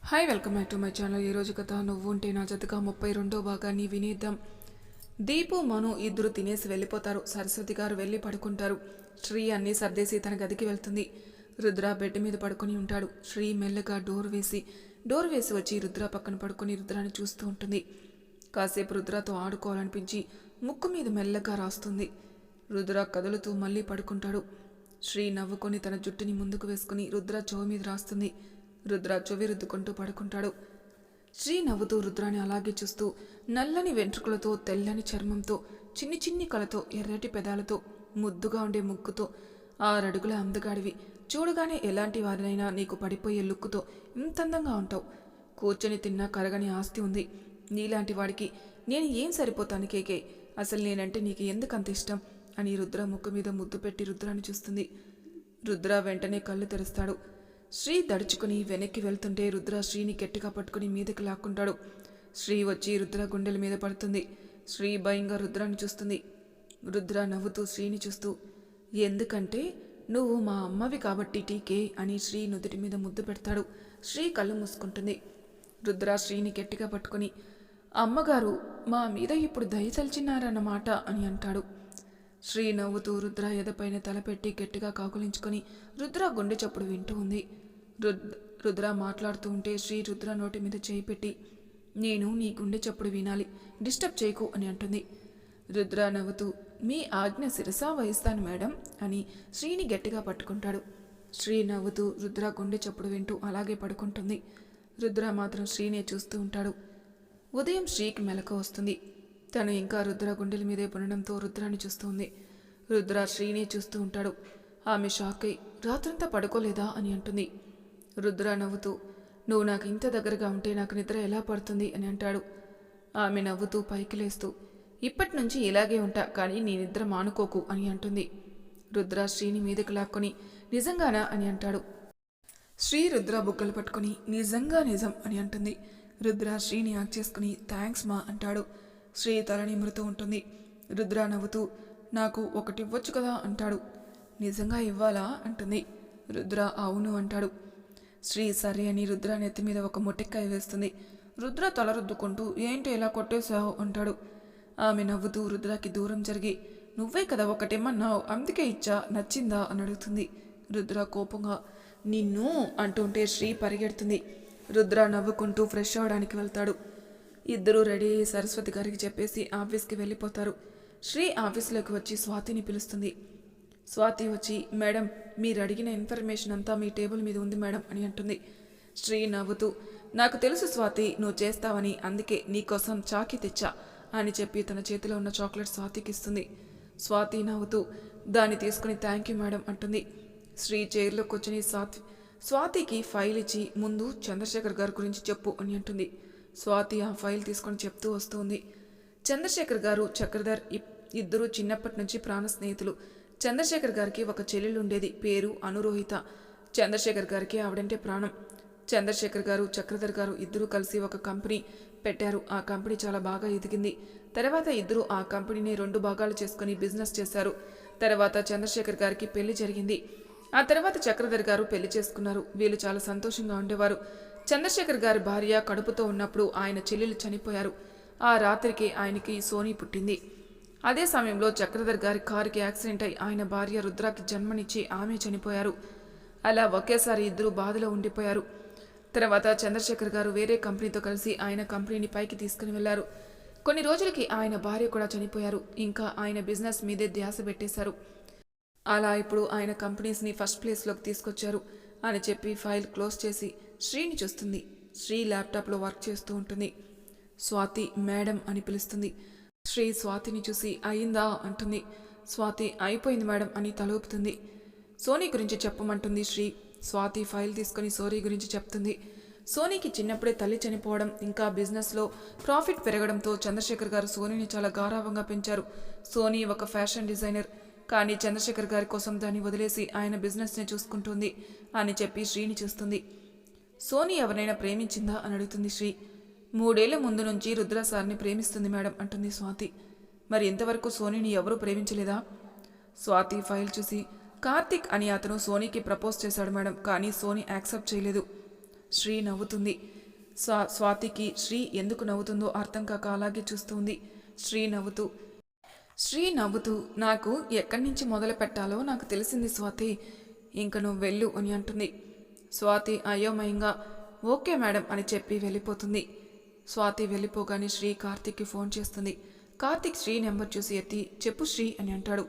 Hi, welcome back to my channel. ఈరోజు కథ నువ్వుంటే నా జతగా 32వ భాగాన్ని వినేద్దాం. దీపు మను ఇద్దరు తినేసి వెళ్ళిపోతారు. సరస్వతి గారు వెళ్ళి పడుకుంటారు. శ్రీ అన్నీ సర్దేసి తన గదికి వెళ్తుంది. రుద్ర బెడ్ మీద పడుకొని ఉంటాడు. శ్రీ మెల్లగా డోర్ వేసి వచ్చి రుద్ర పక్కన పడుకొని రుద్రాన్ని చూస్తూ ఉంటుంది. కాసేపు రుద్రతో ఆడుకోవాలనిపించి ముక్కు మీద మెల్లగా రాస్తుంది. రుద్ర కదులుతూ మళ్ళీ పడుకుంటాడు. శ్రీ నవ్వుకొని తన జుట్టుని ముందుకు వేసుకుని రుద్ర చెవి మీద రాస్తుంది. రుద్ర చెవి రుద్దుకుంటూ పడుకుంటాడు. శ్రీ నవ్వుతూ రుద్రాన్ని అలాగే చూస్తూ నల్లని వెంట్రుకలతో, తెల్లని చర్మంతో, చిన్ని కళతో, ఎర్రటి పెదాలతో, ముద్దుగా ఉండే ముక్కుతో, 6 అడుగుల అందగాడివి, చూడగానే ఎలాంటి వారినైనా నీకు పడిపోయే లుక్కుతో ఇంత అందంగా ఉంటావు. కూర్చొని తిన్నా కరగని ఆస్తి ఉంది. నీలాంటి వాడికి నేను ఏం సరిపోతాను కేకే? అసలు నేనంటే నీకు ఎందుకంత ఇష్టం అని రుద్ర ముక్కు మీద ముద్దు పెట్టి రుద్రాన్ని చూస్తుంది. రుద్ర వెంటనే కళ్ళు తెరుస్తాడు. శ్రీ దడుచుకుని వెనక్కి వెళ్తుంటే రుద్ర శ్రీని గట్టిగా పట్టుకుని మీదకి లాక్కుంటాడు. శ్రీ వచ్చి రుద్ర గుండెల మీద పడుతుంది. శ్రీ భయంగా రుద్రాన్ని చూస్తుంది. రుద్ర నవ్వుతూ శ్రీని చూస్తూ, ఎందుకంటే నువ్వు మా అమ్మవి కాబట్టి టీకే అని శ్రీ నుదుటి మీద ముద్దు పెడతాడు. శ్రీ కళ్ళు మూసుకుంటుంది. రుద్ర శ్రీని గట్టిగా పట్టుకుని, అమ్మగారు మా మీద ఇప్పుడు దయచల్చినారన్నమాట అని అంటాడు. శ్రీ నవ్వుతూ రుద్ర ఎదపైన తలపెట్టి గట్టిగా కాకులించుకొని రుద్ర గుండె చప్పుడు వింటూ ఉంది. రుద్ర మాట్లాడుతూ ఉంటే శ్రీ రుద్ర నోటి మీద చేయి పెట్టి, నేను నీ గుండె చప్పుడు వినాలి, డిస్టర్బ్ చేయకు అని అంటుంది. రుద్ర నవ్వుతూ, మీ ఆజ్ఞ శిరసా వహిస్తాను మేడం అని శ్రీని గట్టిగా పట్టుకుంటాడు. శ్రీ నవ్వుతూ రుద్ర గుండె చప్పుడు వింటూ అలాగే పడుకుంటుంది. రుద్ర మాత్రం శ్రీనే చూస్తూ ఉంటాడు. ఉదయం శ్రీకి మెలకు వస్తుంది. తను ఇంకా రుద్ర గుండెల మీదే పునడంతో రుద్రాన్ని చూస్తుంది. రుద్ర శ్రీని చూస్తూ ఉంటాడు. ఆమె షాక్ అయి, రాత్రంతా పడుకోలేదా అని అంటుంది. రుద్ర నవ్వుతూ, నువ్వు నాకు ఇంత దగ్గరగా ఉంటే నాకు నిద్ర ఎలా పడుతుంది అని అంటాడు. ఆమె నవ్వుతూ పైకి లేస్తూ, ఇప్పటి నుంచి ఇలాగే ఉంటా, కానీ నీ నిద్ర మానుకోకు అని అంటుంది. రుద్ర శ్రీని మీదకి లాక్కొని, నిజంగానా అని అంటాడు. శ్రీ రుద్ర బుగ్గలు పట్టుకుని, నిజంగా నిజం అని అంటుంది. రుద్ర శ్రీని యాక్ చేసుకుని, థ్యాంక్స్ మా అంటాడు. శ్రీ తలని మృతూ ఉంటుంది. రుద్ర నవ్వుతూ, నాకు ఒకటి ఇవ్వచ్చు కదా అంటాడు. నిజంగా ఇవ్వాలా అంటుంది. రుద్ర అవును అంటాడు. శ్రీ సరే అని రుద్ర నెత్తి మీద ఒక మొట్టెక్కాయ వేస్తుంది. రుద్ర తల రుద్దుకుంటూ, ఏంటి ఇలా కొట్టేశావు అంటాడు. ఆమె నవ్వుతూ రుద్రకి దూరం జరిగి, నువ్వే కదా ఒకటేమన్నావు, అందుకే ఇచ్చా, నచ్చిందా అని అడుగుతుంది. రుద్ర కోపంగా, నిన్ను అంటుంటే శ్రీ పరిగెడుతుంది. రుద్ర నవ్వుకుంటూ ఫ్రెష్ అవడానికి వెళ్తాడు. ఇద్దరూ రెడీ అయ్యి సరస్వతి గారికి చెప్పేసి ఆఫీస్కి వెళ్ళిపోతారు. శ్రీ ఆఫీస్లోకి వచ్చి స్వాతిని పిలుస్తుంది. స్వాతి వచ్చి, మేడం మీరు అడిగిన ఇన్ఫర్మేషన్ అంతా మీ టేబుల్ మీద ఉంది మేడం అని అంటుంది. శ్రీ నవ్వుతూ, నాకు తెలుసు స్వాతి నువ్వు చేస్తావని, అందుకే నీకోసం చాకీ తెచ్చా అని చెప్పి తన చేతిలో ఉన్న చాక్లెట్ స్వాతికి ఇస్తుంది. స్వాతి నవ్వుతూ, దాన్ని తీసుకుని థ్యాంక్ యూ మేడం అంటుంది. శ్రీ చైర్లో కూర్చుని స్వాతికి ఫైల్ ఇచ్చి, ముందు చంద్రశేఖర్ గారి గురించి చెప్పు అని అంటుంది. స్వాతి ఆ ఫైల్ తీసుకొని చెప్తూ వస్తుంది. చంద్రశేఖర్ గారు, చక్రధర్ ఇద్దరూ చిన్నప్పటి నుంచి ప్రాణ స్నేహితులు. చంద్రశేఖర్ గారికి ఒక చెల్లెలు ఉండేది, పేరు అనురోహిత. చంద్రశేఖర్ గారికి ఆవిడంటే ప్రాణం. చంద్రశేఖర్ గారు, చక్రధర్ గారు ఇద్దరూ కలిసి ఒక కంపెనీ పెట్టారు. ఆ కంపెనీ చాలా బాగా ఎదిగింది. తర్వాత ఇద్దరు ఆ కంపెనీని 2 భాగాలు చేసుకుని బిజినెస్ చేశారు. తర్వాత చంద్రశేఖర్ గారికి పెళ్లి జరిగింది. ఆ తర్వాత చక్రధర్ గారు పెళ్లి చేసుకున్నారు. వీళ్ళు చాలా సంతోషంగా ఉండేవారు. చంద్రశేఖర్ గారి భార్య కడుపుతో ఉన్నప్పుడు ఆయన చెల్లెలు చనిపోయారు. ఆ రాత్రికి ఆయనకి సోనీ పుట్టింది. అదే సమయంలో చక్రధర్ గారి కారుకి యాక్సిడెంట్ అయి ఆయన భార్య రుద్రాకి జన్మనిచ్చి ఆమె చనిపోయారు. అలా ఒకేసారి ఇద్దరు బాధలో ఉండిపోయారు. తర్వాత చంద్రశేఖర్ గారు వేరే కంపెనీతో కలిసి ఆయన కంపెనీని పైకి తీసుకుని వెళ్లారు. కొన్ని రోజులకి ఆయన భార్య కూడా చనిపోయారు. ఇంకా ఆయన బిజినెస్ మీదే ధ్యాస పెట్టేశారు. అలా ఇప్పుడు ఆయన కంపెనీస్ని ఫస్ట్ ప్లేస్లోకి తీసుకొచ్చారు అని చెప్పి ఫైల్ క్లోజ్ చేసి శ్రీని చూస్తుంది. శ్రీ ల్యాప్టాప్లో వర్క్ చేస్తూ ఉంటుంది. స్వాతి మేడం అని పిలుస్తుంది. శ్రీ స్వాతిని చూసి, అయిందా అంటుంది. స్వాతి అయిపోయింది మేడం అని తలూపుతుంది. సోనీ గురించి చెప్పమంటుంది శ్రీ. స్వాతి ఫైల్ తీసుకుని సోనీ గురించి చెప్తుంది. సోనీకి చిన్నప్పుడే తల్లి చనిపోవడం, ఇంకా బిజినెస్లో ప్రాఫిట్ పెరగడంతో చంద్రశేఖర్ గారు సోనీని చాలా గారాభంగా పెంచారు. సోనీ ఒక ఫ్యాషన్ డిజైనర్, కానీ చంద్రశేఖర్ గారి కోసం దాన్ని వదిలేసి ఆయన బిజినెస్ని చూసుకుంటుంది అని చెప్పి శ్రీని చూస్తుంది. సోనీ ఎవరైనా ప్రేమించిందా అని అడుగుతుంది శ్రీ. 3 ఏళ్ల ముందు నుంచి రుద్ర సార్ని ప్రేమిస్తుంది మేడం అంటుంది స్వాతి. మరి ఇంతవరకు సోనీని ఎవరూ ప్రేమించలేదా? స్వాతి ఫైల్ చూసి, కార్తిక్ అని అతను సోనీకి ప్రపోజ్ చేశాడు మేడం, కానీ సోనీ యాక్సెప్ట్ చేయలేదు. శ్రీ నవ్వుతుంది. స్వాతికి శ్రీ ఎందుకు నవ్వుతుందో అర్థం కాక అలాగే చూస్తుంది. శ్రీ నవ్వుతూ నాకు ఎక్కడి నుంచి మొదలు పెట్టాలో నాకు తెలిసింది స్వాతి, ఇంక నువ్వు వెళ్ళు అని అంటుంది. స్వాతి అయోమయంగా ఓకే మేడం అని చెప్పి వెళ్ళిపోతుంది. స్వాతి వెళ్ళిపోగానే శ్రీ కార్తిక్కి ఫోన్ చేస్తుంది. కార్తిక్ శ్రీ నెంబర్ చూసి ఎత్తి చెప్పు శ్రీ అని అంటాడు.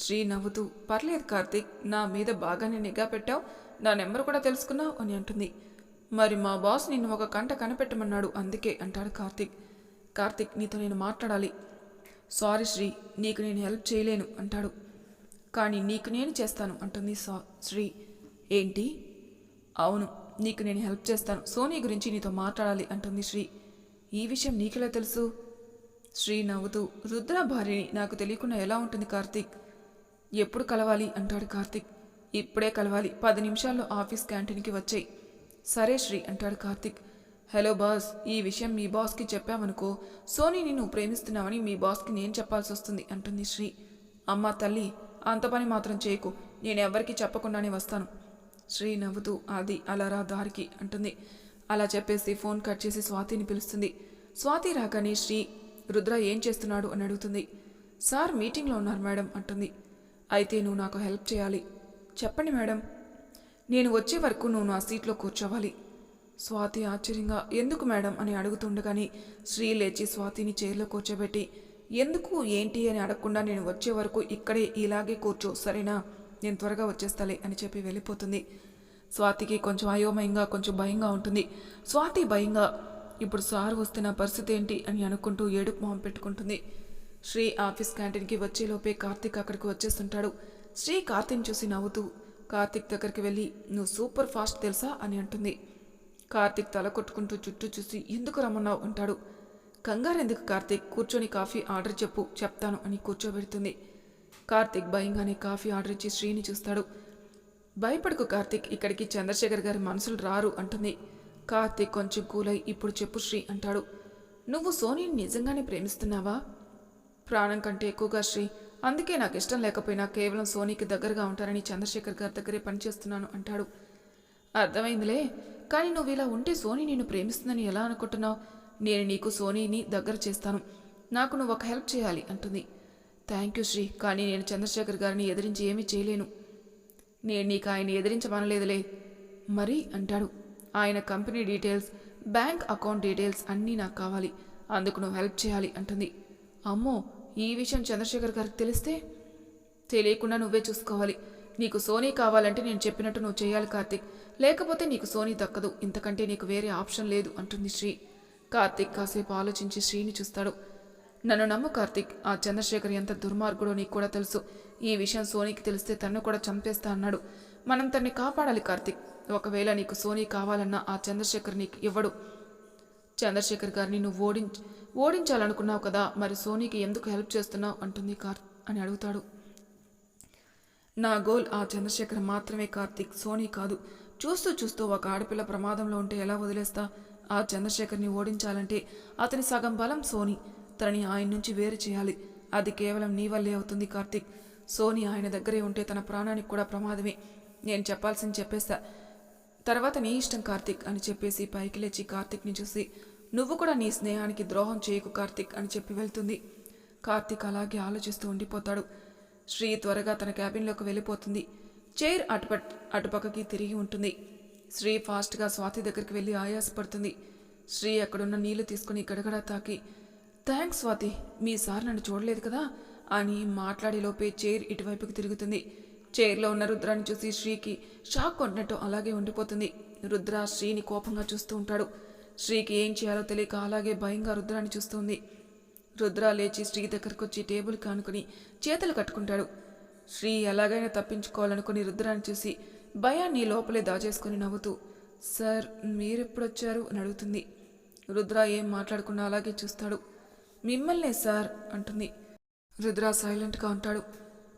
శ్రీ నవ్వుతూ పర్లేదు కార్తిక్, నా మీద బాగానే నిఘా పెట్టావు, నా నెంబర్ కూడా తెలుసుకున్నావు అని అంటుంది. మరి మా బాస్ నిన్ను ఒక కంట కనిపెట్టమన్నాడు అందుకే అంటాడు కార్తిక్. కార్తిక్ నీతో నేను మాట్లాడాలి. సారీ శ్రీ, నీకు నేను హెల్ప్ చేయలేను అంటాడు. కానీ నీకు నేను చేస్తాను అంటుంది శ్రీ. ఏంటి? అవును, నీకు నేను హెల్ప్ చేస్తాను, సోనీ గురించి నీతో మాట్లాడాలి అంటుంది శ్రీ. ఈ విషయం నీకెలా తెలుసు? శ్రీ నవ్వుతూ రుద్ర భార్యని నాకు తెలియకుండా ఎలా ఉంటుంది కార్తిక్? ఎప్పుడు కలవాలి అంటాడు కార్తిక్. ఇప్పుడే కలవాలి, 10 నిమిషాల్లో ఆఫీస్ క్యాంటీన్కి వచ్చాయి. సరే శ్రీ అంటాడు కార్తిక్. హలో బాస్, ఈ విషయం మీ బాస్కి చెప్పావనుకో సోనీని నువ్వు ప్రేమిస్తున్నావని మీ బాస్కి నేను చెప్పాల్సి వస్తుంది అంటుంది శ్రీ. అమ్మా తల్లి, అంత పని మాత్రం చేయకు, నేను ఎవరికి చెప్పకుండానే వస్తాను. శ్రీ నవ్వుతూ అది అలా రా దారికి అంటుంది. అలా చెప్పేసి ఫోన్ కట్ చేసి స్వాతిని పిలుస్తుంది. స్వాతి రాగానే శ్రీ రుద్ర ఏం చేస్తున్నాడు అని అడుగుతుంది. సార్ మీటింగ్లో ఉన్నారు మేడం అంటుంది. అయితే నువ్వు నాకు హెల్ప్ చేయాలి. చెప్పండి మేడం. నేను వచ్చే వరకు నువ్వు నా సీట్లో కూర్చోవాలి. స్వాతి ఆశ్చర్యంగా ఎందుకు మేడం అని అడుగుతుండగాని శ్రీ లేచి స్వాతిని చైర్లో కూర్చోబెట్టి ఎందుకు ఏంటి అని అడగకుండా నేను వచ్చే వరకు ఇక్కడే ఇలాగే కూర్చో సరేనా, నేను త్వరగా వచ్చేస్తాలే అని చెప్పి వెళ్ళిపోతుంది. స్వాతికి కొంచెం అయోమయంగా కొంచెం భయంగా ఉంటుంది. స్వాతి భయంగా ఇప్పుడు సార్ వస్తే నా పరిస్థితి ఏంటి అని అనుకుంటూ ఏడుపు మొహం పెట్టుకుంటుంది. శ్రీ ఆఫీస్ క్యాంటీన్కి వచ్చేలోపే కార్తిక్ అక్కడికి వచ్చేస్తుంటాడు. శ్రీ కార్తిక్ని చూసి నవ్వుతూ కార్తిక్ దగ్గరికి వెళ్ళి నువ్వు సూపర్ ఫాస్ట్ తెలుసా అని అంటుంది. కార్తిక్ తల కొట్టుకుంటూ చుట్టూ చూసి ఎందుకు రమ్మన్నావు అంటాడు. కంగారెందుకు కార్తిక్, కూర్చొని కాఫీ ఆర్డర్ చెప్పు, చెప్తాను అని కూర్చోబెడుతుంది. కార్తిక్ భయంగానే కాఫీ ఆర్డర్ ఇచ్చి శ్రీని చూస్తాడు. భయపడకు కార్తిక్, ఇక్కడికి చంద్రశేఖర్ గారి మనుషులు రారు అంటుంది. కార్తిక్ కొంచెం కూలై ఇప్పుడు చెప్పు శ్రీ అంటాడు. నువ్వు సోనీని నిజంగానే ప్రేమిస్తున్నావా? ప్రాణం కంటే ఎక్కువగా శ్రీ, అందుకే నాకు ఇష్టం లేకపోయినా కేవలం సోనీకి దగ్గరగా ఉంటారని చంద్రశేఖర్ గారి దగ్గరే పనిచేస్తున్నాను అంటాడు. అర్థమైందిలే, కానీ నువ్వు ఇలా ఉంటే సోనీ నిన్ను ప్రేమిస్తుందని ఎలా అనుకుంటున్నావు? నేను నీకు సోనీని దగ్గర చేస్తాను, నాకు నువ్వు ఒక హెల్ప్ చేయాలి అంటుంది. థ్యాంక్ యూ శ్రీ, కానీ నేను చంద్రశేఖర్ గారిని ఎదిరించి ఏమీ చేయలేను. నేను నీకు ఆయన ఎదిరించమనలేదులే. మరి అంటాడు. ఆయన company details, bank account details అన్నీ నాకు కావాలి, అందుకు నువ్వు హెల్ప్ చేయాలి అంటుంది. అమ్మో, ఈ విషయం చంద్రశేఖర్ గారికి తెలిస్తే? తెలియకుండా నువ్వే చూసుకోవాలి. నీకు సోనీ కావాలంటే నేను చెప్పినట్టు నువ్వు చేయాలి కార్తిక్, లేకపోతే నీకు సోనీ దక్కదు, ఇంతకంటే నీకు వేరే ఆప్షన్ లేదు అంటుంది శ్రీ. కార్తిక్ కాసేపు ఆలోచించి శ్రీని చూస్తాడు. నన్ను నమ్ము కార్తిక్, ఆ చంద్రశేఖర్ ఎంత దుర్మార్గుడో నీకు కూడా తెలుసు. ఈ విషయం సోనీకి తెలిస్తే తన్ను కూడా చంపేస్తా అన్నాడు. మనం తన్ని కాపాడాలి కార్తిక్. ఒకవేళ నీకు సోనీ కావాలన్నా ఆ చంద్రశేఖర్ నీకు ఇవ్వడు. చంద్రశేఖర్ గారిని నువ్వు ఓడించాలనుకున్నావు కదా, మరి సోనీకి ఎందుకు హెల్ప్ చేస్తున్నావు అంటుంది అని అడుగుతాడు. నా గోల్ ఆ చంద్రశేఖర్ మాత్రమే కార్తిక్, సోనీ కాదు. చూస్తూ చూస్తూ ఒక ఆడపిల్ల ప్రమాదంలో ఉంటే ఎలా వదిలేస్తా? ఆ చంద్రశేఖర్ని ఓడించాలంటే అతని సగం బలం సోనీ, తనని ఆయన నుంచి వేరు చేయాలి. అది కేవలం నీ వల్లే అవుతుంది కార్తిక్. సోనీ ఆయన దగ్గరే ఉంటే తన ప్రాణానికి కూడా ప్రమాదమే. నేను చెప్పాల్సింది చెప్పేస్తా, తర్వాత నీ ఇష్టం కార్తిక్ అని చెప్పేసి పైకి లేచి కార్తిక్ని చూసి నువ్వు కూడా నీ స్నేహానికి ద్రోహం చేయకు కార్తిక్ అని చెప్పి వెళ్తుంది. కార్తిక్ అలాగే ఆలోచిస్తూ ఉండిపోతాడు. శ్రీ త్వరగా తన క్యాబిన్లోకి వెళ్ళిపోతుంది. చైర్ అటుపక్కకి తిరిగి ఉంటుంది. శ్రీ ఫాస్ట్గా స్వాతి దగ్గరికి వెళ్ళి ఆయాసపడుతుంది. శ్రీ అక్కడున్న నీళ్లు తీసుకుని గడగడా తాకి థ్యాంక్స్ స్వాతి, మీ సార్ నన్ను చూడలేదు కదా అని మాట్లాడేలోపే చైర్ ఇటువైపుకి తిరుగుతుంది. చైర్లో ఉన్న రుద్రాన్ని చూసి శ్రీకి షాక్ కొట్టినట్టు అలాగే ఉండిపోతుంది. రుద్ర శ్రీని కోపంగా చూస్తూ ఉంటాడు. శ్రీకి ఏం చేయాలో తెలియక అలాగే భయంగా రుద్రాన్ని చూస్తుంది. రుద్ర లేచి శ్రీ దగ్గరకు వచ్చి టేబుల్ కానుకుని చేతులు కట్టుకుంటాడు. శ్రీ ఎలాగైనా తప్పించుకోవాలనుకుని రుద్రాన్ని చూసి భయాన్ని లోపలే దాచేసుకుని నవ్వుతూ సార్ మీరెప్పుడొచ్చారు అని అడుగుతుంది. రుద్ర ఏం మాట్లాడకుండా అలాగే చూస్తాడు. మిమ్మల్నే సార్ అంటుంది. రుద్ర సైలెంట్గా ఉంటాడు.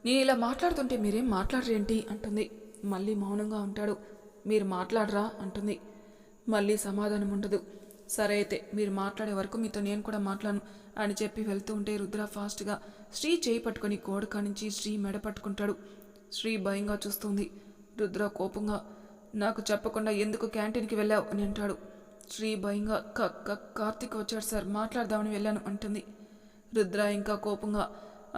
నేను ఇలా మాట్లాడుతుంటే మీరేం మాట్లాడరేంటి అంటుంది. మళ్ళీ మౌనంగా ఉంటాడు. మీరు మాట్లాడరా అంటుంది. మళ్ళీ సమాధానం ఉండదు. సరే అయితే మీరు మాట్లాడే వరకు మీతో నేను కూడా మాట్లాడను అని చెప్పి వెళ్తూ ఉంటే రుద్ర ఫాస్ట్గా శ్రీ చేయి పట్టుకొని గోడ కానించి శ్రీ మెడ పట్టుకుంటాడు. శ్రీ భయంగా చూస్తుంది. రుద్ర కోపంగా నాకు చెప్పకుండా ఎందుకు క్యాంటీన్కి వెళ్ళావు అని అంటాడు. శ్రీ భయంగా కార్తీక్ వచ్చాడు సార్, మాట్లాడదామని వెళ్ళాను అంటుంది. రుద్ర ఇంకా కోపంగా,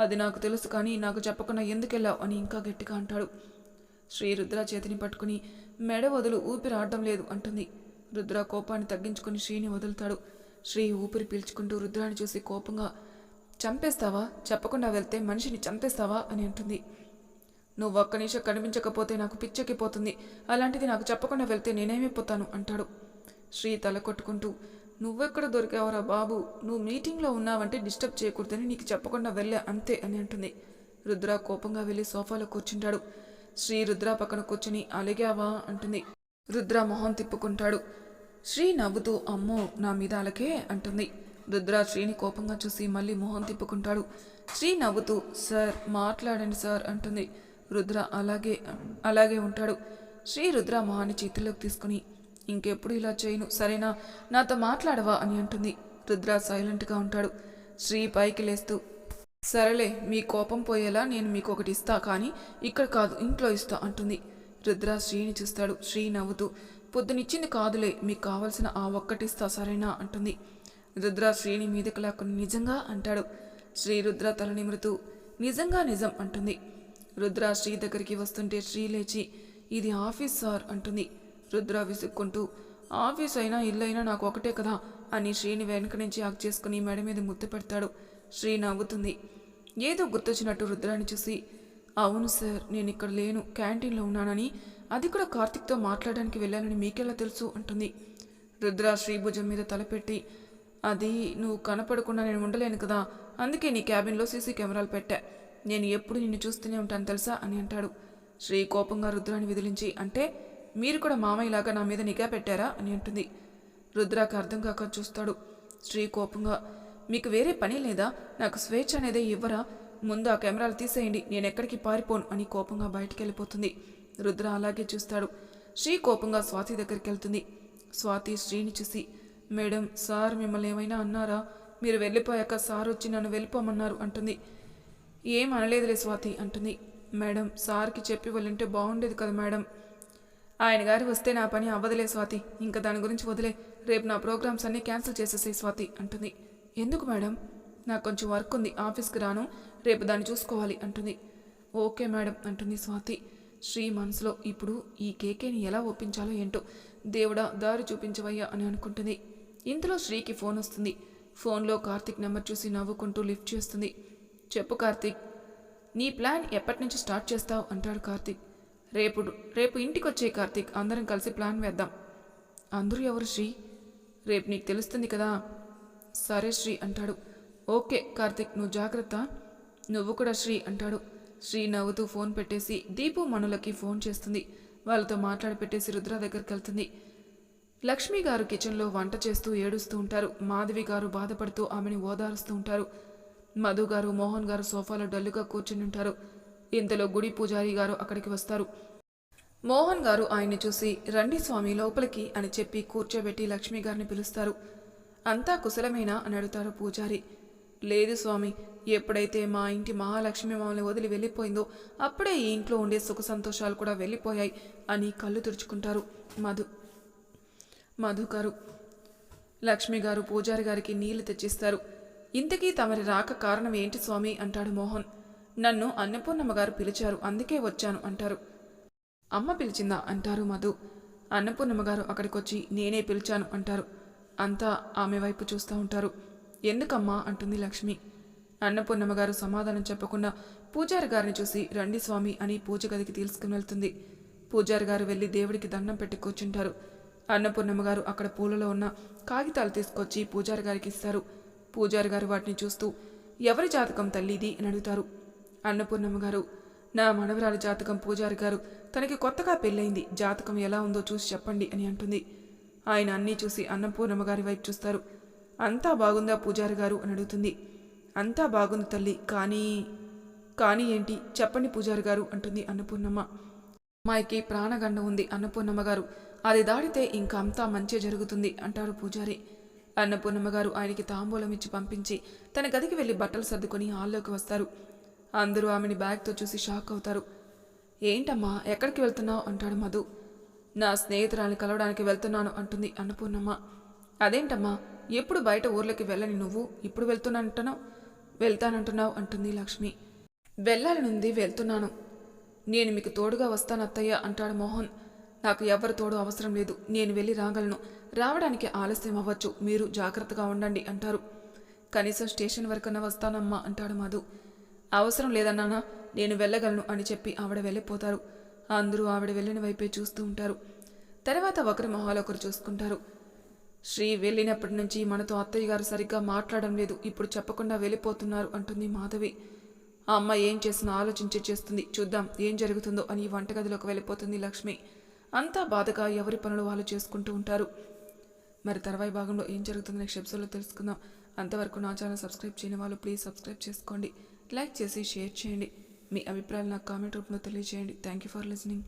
అది నాకు తెలుసు కానీ నాకు చెప్పకుండా ఎందుకు వెళ్ళావు అని ఇంకా గట్టిగా అంటాడు. శ్రీ రుద్ర చేతిని పట్టుకుని, మెడ వదులు, ఊపిరి ఆడడం లేదు అంటుంది. రుద్ర కోపాన్ని తగ్గించుకుని శ్రీని వదులుతాడు. శ్రీ ఊపిరి పీల్చుకుంటూ రుద్రాన్ని చూసి కోపంగా, చంపేస్తావా? చెప్పకుండా వెళ్తే మనిషిని చంపేస్తావా అని అంటుంది. నువ్వు ఒక్క నిమిషం కనిపించకపోతే నాకు పిచ్చెక్కిపోతుంది, అలాంటిది నాకు చెప్పకుండా వెళ్తే నేనేమైపోతాను అంటాడు. శ్రీ తల కొట్టుకుంటూ, నువ్వెక్కడ దొరికావరా బాబు, నువ్వు మీటింగ్లో ఉన్నావంటే డిస్టర్బ్ చేయకూడదని నీకు చెప్పకుండా వెళ్ళా అంతే అని అంటుంది. రుద్ర కోపంగా వెళ్ళి సోఫాలో కూర్చుంటాడు. శ్రీ రుద్ర పక్కన కూర్చుని, అలిగావా అంటుంది. రుద్ర మొహం తిప్పుకుంటాడు. శ్రీ నవ్వుతూ, అమ్మో నా మీద అలకే అంటుంది. రుద్ర శ్రీని కోపంగా చూసి మళ్ళీ మొహం తిప్పుకుంటాడు. శ్రీ నవ్వుతూ, సార్ మాట్లాడండి సార్ అంటుంది. రుద్ర అలాగే ఉంటాడు. శ్రీ రుద్ర మొహాన్ని చేతుల్లోకి తీసుకుని, ఇంకెప్పుడు ఇలా చేయను సరేనా, నాతో మాట్లాడవా అని అంటుంది. రుద్ర సైలెంట్గా ఉంటాడు. శ్రీ పైకి లేస్తూ, సరేలే మీ కోపం పోయేలా నేను మీకు ఒకటి ఇస్తా, కానీ ఇక్కడ కాదు ఇంట్లో ఇస్తా అంటుంది. రుద్ర శ్రీని చూస్తాడు. శ్రీ నవ్వుతూ, పొద్దునిచ్చింది కాదులే, మీకు కావలసిన ఆ ఒక్కటిస్తా సరేనా అంటుంది. రుద్ర శ్రీని మీదకి లాక్కుని, నిజంగా అంటాడు. శ్రీ రుద్ర తల నిమురుతూ, నిజంగా నిజం అంటుంది. రుద్ర శ్రీ దగ్గరికి వస్తుంటే శ్రీ లేచి, ఇది ఆఫీస్ సార్ అంటుంది. రుద్ర విసుక్కుంటూ, ఆఫీస్ అయినా ఇల్లైనా నాకు ఒకటే కదా అని శ్రీని వెనక నుంచి హగ్ చేసుకుని మెడ మీద ముద్దు పెడతాడు. శ్రీ నవ్వుతుంది. ఏదో గుర్తొచ్చినట్టు రుద్రాన్ని చూసి, అవును సార్, నేను ఇక్కడ లేను, క్యాంటీన్లో ఉన్నానని, అది కూడా కార్తిక్తో మాట్లాడడానికి వెళ్ళానని మీకెలా తెలుసు అంటుంది. రుద్ర శ్రీ భుజం మీద తలపెట్టి, అది నువ్వు కనపడకుండా నేను ఉండలేను కదా, అందుకే నీ క్యాబిన్లో సీసీ కెమెరాలు పెట్టా, నేను ఎప్పుడు నిన్ను చూస్తూనే ఉంటాను తెలుసా అని అంటాడు. శ్రీ కోపంగా రుద్రాన్ని విదిలించి, అంటే మీరు కూడా మామయ్యలాగా నా మీద నిఘా పెట్టారా అని అంటుంది. రుద్రాకి అర్థం కాక చూస్తాడు. శ్రీ కోపంగా, మీకు వేరే పని లేదా, నాకు స్వేచ్ఛ అనేదే ఇవ్వరా, ముందు ఆ కెమెరాలు తీసేయండి, నేను ఎక్కడికి పారిపోను అని కోపంగా బయటికి వెళ్ళిపోతుంది. రుద్ర అలాగే చూస్తాడు. శ్రీ కోపంగా స్వాతి దగ్గరికి వెళ్తుంది. స్వాతి శ్రీని చూసి, మేడం సార్ మిమ్మల్ని ఏమైనా అన్నారా, మీరు వెళ్ళిపోయాక సార్ వచ్చి నన్ను వెళ్ళిపోమన్నారు అంటుంది. ఏం అనలేదులే స్వాతి అంటుంది. మేడం సార్కి చెప్పి వెళ్ళుంటే బాగుండేది కదా మేడం, ఆయన గారు వస్తే నా పని అవ్వదులే స్వాతి, ఇంకా దాని గురించి వదిలే, రేపు నా ప్రోగ్రామ్స్ అన్నీ క్యాన్సిల్ చేసేసాయి స్వాతి అంటుంది. ఎందుకు మేడం, నాకు కొంచెం వర్క్ ఉంది, ఆఫీస్కి రాను, రేపు దాన్ని చూసుకోవాలి అంటుంది. ఓకే మేడం అంటుంది స్వాతి. శ్రీ మనసులో, ఇప్పుడు ఈ కేకేని ఎలా ఒప్పించాలో ఏంటో, దేవుడా దారి చూపించవయ్యా అని అనుకుంటుంది. ఇంతలో శ్రీకి ఫోన్ వస్తుంది. ఫోన్లో కార్తిక్ నెంబర్ చూసి నవ్వుకుంటూ లిఫ్ట్ చేస్తుంది. చెప్పు కార్తిక్, నీ ప్లాన్ ఎప్పటి నుంచి స్టార్ట్ చేస్తావు అంటాడు కార్తిక్. రేపు ఇంటికి వచ్చే కార్తిక్, అందరం కలిసి ప్లాన్ వేద్దాం. అందరూ ఎవరు శ్రీ, రేపు నీకు తెలుస్తుంది కదా. సరే శ్రీ అంటాడు. ఓకే కార్తిక్, నువ్వు జాగ్రత్త, నువ్వు కూడా శ్రీ అంటాడు. శ్రీ నవ్వుతూ ఫోన్ పెట్టేసి దీపు మనులకి ఫోన్ చేస్తుంది. వాళ్ళతో మాట్లాడి పెట్టేసి రుద్ర దగ్గరికి వెళ్తుంది. లక్ష్మి గారు కిచెన్లో వంట చేస్తూ ఏడుస్తూ ఉంటారు. మాధవి గారు బాధపడుతూ ఆమెని ఓదారుస్తూ ఉంటారు. మధు గారు మోహన్ గారు సోఫాలో డల్లుగా కూర్చుని ఉంటారు. ఇంతలో గుడి పూజారి గారు అక్కడికి వస్తారు. మోహన్ గారు ఆయన్ని చూసి, రండి స్వామి లోపలికి అని చెప్పి కూర్చోబెట్టి లక్ష్మి గారిని పిలుస్తారు. అంతా కుశలమేనా అని అడుగుతారు పూజారి. లేదు స్వామి, ఎప్పుడైతే మా ఇంటి మహాలక్ష్మి మమ్మల్ని వదిలి వెళ్ళిపోయిందో అప్పుడే ఈ ఇంట్లో ఉండే సుఖ సంతోషాలు కూడా వెళ్ళిపోయాయి అని కళ్ళు తుడుచుకుంటారు మధు గారు. లక్ష్మి గారు పూజారి గారికి నీళ్లు తెచ్చిస్తారు. ఇంతకీ తమరి రాక కారణం ఏంటి స్వామి అంటాడు మోహన్. నన్ను అన్నపూర్ణమ్మ గారు పిలిచారు, అందుకే వచ్చాను అంటారు. అమ్మ పిలిచిందా అంటారు మధు. అన్నపూర్ణమ్మ గారు అక్కడికొచ్చి నేనే పిలిచాను అంటారు. అంతా ఆమె వైపు చూస్తూ ఉంటారు. ఎందుకమ్మా అంటుంది లక్ష్మి. అన్నపూర్ణమ్మ గారు సమాధానం చెప్పకుండా పూజారి గారిని చూసి, రండి స్వామి అని పూజ గదికి తీసుకుని వెళ్తుంది. పూజారి గారు వెళ్ళి దేవుడికి దండం పెట్టి కూర్చుంటారు. అన్నపూర్ణమ్మ గారు అక్కడ పూలలో ఉన్న కాగితాలు తీసుకొచ్చి పూజారి గారికి ఇస్తారు. పూజారి గారు వాటిని చూస్తూ, ఎవరి జాతకం తల్లిది అని అడుగుతారు. అన్నపూర్ణమ్మ గారు, నా మనవరాలి జాతకం పూజారి గారు, తనకి కొత్తగా పెళ్ళైంది, జాతకం ఎలా ఉందో చూసి చెప్పండి అని అంటుంది. ఆయన అన్నీ చూసి అన్నపూర్ణమ్మ గారి వైపు చూస్తారు. అంతా బాగుందా పూజారి గారు అని అడుగుతుంది. అంతా బాగుంది తల్లి, కానీ ఏంటి చెప్పండి పూజారి గారు అంటుంది అన్నపూర్ణమ్మ. అమ్మాయికి ప్రాణగండం ఉంది అన్నపూర్ణమ్మ గారు, అది దాడితే ఇంకా అంతా మంచి జరుగుతుంది అంటారు పూజారి. అన్నపూర్ణమ్మ గారు ఆయనకి తాంబూలం ఇచ్చి పంపించి తన గదికి వెళ్ళి బట్టలు సర్దుకొని హాల్లోకి వస్తారు. అందరూ ఆమెని బ్యాగ్తో చూసి షాక్ అవుతారు. ఏంటమ్మా ఎక్కడికి వెళ్తున్నావు అంటాడు మధు. నా స్నేహితురాల్ని కలవడానికి వెళ్తున్నాను అంటుంది అన్నపూర్ణమ్మ. అదేంటమ్మా, ఎప్పుడు బయట ఊర్లోకి వెళ్ళని నువ్వు ఇప్పుడు వెళ్తానంటున్నావు అంటుంది లక్ష్మి. వెళ్ళాలనుంది, వెళ్తున్నాను. నేను మీకు తోడుగా వస్తానత్తయ్య అంటాడు మోహన్. నాకు ఎవరి తోడు అవసరం లేదు, నేను వెళ్ళి రాగలను. రావడానికి ఆలస్యం అవ్వచ్చు, మీరు జాగ్రత్తగా ఉండండి అంటారు. కనీసం స్టేషన్ వరకన్నా వస్తానమ్మా అంటాడు మధు. అవసరం లేదన్నానా, నేను వెళ్ళగలను అని చెప్పి ఆవిడ వెళ్ళిపోతారు. అందరూ ఆవిడ వెళ్ళిన వైపే చూస్తూ ఉంటారు. తర్వాత ఒకరి మొహాలు ఒకరు చూసుకుంటారు. శ్రీ వెళ్ళినప్పటి నుంచి మనతో అత్తయ్య గారు సరిగ్గా మాట్లాడడం లేదు, ఇప్పుడు చెప్పకుండా వెళ్ళిపోతున్నారు అంటుంది మాధవి. ఆ అమ్మ ఏం చేసినా ఆలోచించి చేస్తుంది, చూద్దాం ఏం జరుగుతుందో అని వంటగదిలోకి వెళ్ళిపోతుంది లక్ష్మి. అంతా బాధగా ఎవరి పనులు వాళ్ళు చేసుకుంటూ ఉంటారు. మరి తర్వాయి భాగంలో ఏం జరుగుతుందో నెక్స్ట్ ఎపిసోడ్లో తెలుసుకుందాం. అంతవరకు నా ఛానల్ సబ్స్క్రైబ్ చేయని వాళ్ళు ప్లీజ్ సబ్స్క్రైబ్ చేసుకోండి, లైక్ చేసి షేర్ చేయండి. మీ అభిప్రాయాలు నాకు కామెంట్ రూపంలో తెలియజేయండి. Thank you for listening.